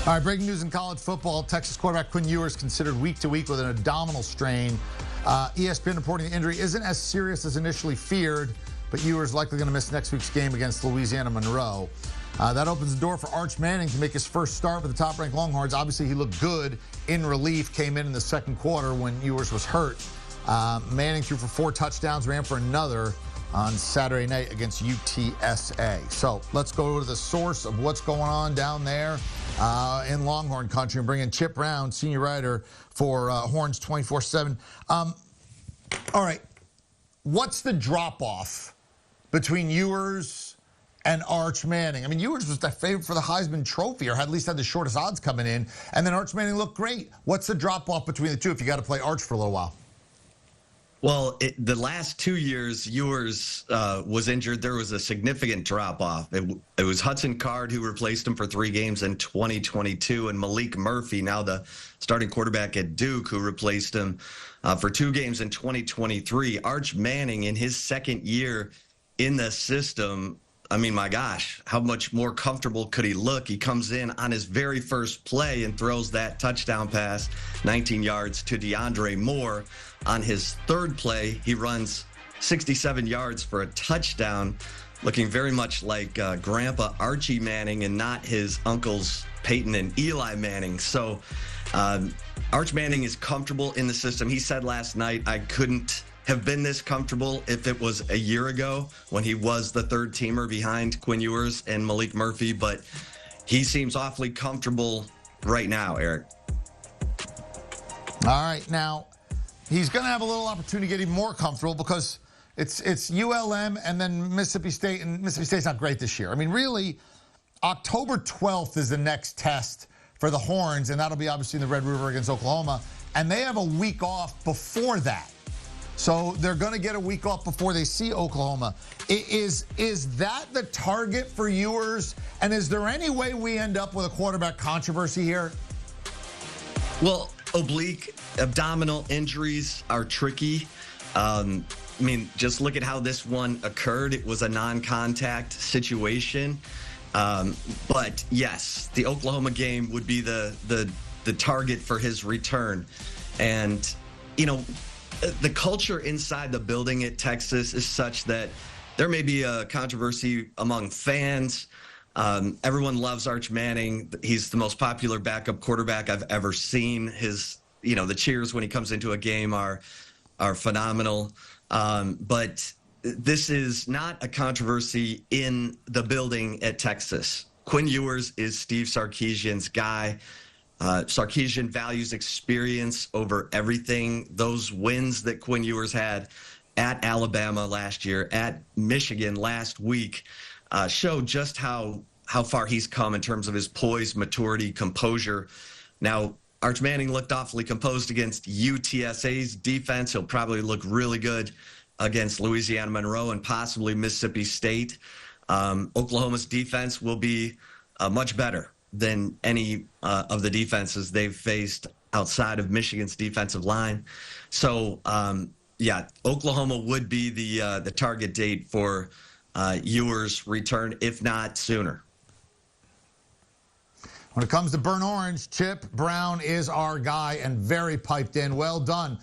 All right, breaking news in college football. Texas quarterback Quinn Ewers considered week to week with an abdominal strain. ESPN reporting the injury isn't as serious as initially feared, but Ewers likely going to miss next week's game against Louisiana Monroe. That opens the door for Arch Manning to make his first start with the top-ranked Longhorns. Obviously, he looked good in relief, came in the second quarter when Ewers was hurt. Manning threw for 4 touchdowns, ran for another on Saturday night against UTSA. So let's go to the source of what's going on down there in Longhorn country and bring in Chip Brown, senior writer for Horns 24/7. All right, what's the drop-off between Ewers and Arch Manning? I mean, Ewers was the favorite for the Heisman Trophy, or at least had the shortest odds coming in, and then Arch Manning looked great. What's the drop-off between the two if you got to play Arch for a little while? Well, the last 2 years, Ewers was injured. There was a significant drop-off. It was Hudson Card who replaced him for 3 games in 2022, and Malik Murphy, now the starting quarterback at Duke, who replaced him for 2 games in 2023. Arch Manning, in his second year in the system, I mean, my gosh, how much more comfortable could he look? He comes in on his very first play and throws that touchdown pass, 19 yards, to DeAndre Moore. On his third play, he runs 67 yards for a touchdown, looking very much like Grandpa Archie Manning and not his uncles Peyton and Eli Manning. So Arch Manning is comfortable in the system. He said last night, I couldn't have been this comfortable if it was a year ago when he was the third teamer behind Quinn Ewers and Malik Murphy, but he seems awfully comfortable right now, Eric. All right, now he's going to have a little opportunity to get even more comfortable because it's ULM and then Mississippi State, and Mississippi State's not great this year. I mean, really, October 12th is the next test for the Horns, and that'll be obviously in the Red River against Oklahoma, and they have a week off before that. So they're going to get a week off before they see Oklahoma. Is that the target for Ewers? And is there any way we end up with a quarterback controversy here? Well, oblique abdominal injuries are tricky. I mean, just look at how this one occurred. It was a non-contact situation. But yes, the Oklahoma game would be the target for his return. And, you know, the culture inside the building at Texas is such that there may be a controversy among fans. Everyone loves Arch Manning. He's the most popular backup quarterback I've ever seen. His, the cheers when he comes into a game are phenomenal. But this is not a controversy in the building at Texas. Quinn Ewers is Steve Sarkisian's guy. Sarkisian values experience over everything. Those wins that Quinn Ewers had at Alabama last year, at Michigan last week, show just how far he's come in terms of his poise, maturity, composure. Now, Arch Manning looked awfully composed against UTSA's defense. He'll probably look really good against Louisiana Monroe and possibly Mississippi State. Oklahoma's defense will be much better than any of the defenses they've faced outside of Michigan's defensive line. So, yeah, Oklahoma would be the target date for Ewers' return, if not sooner. When it comes to burnt orange, Chip Brown is our guy and very piped in. Well done.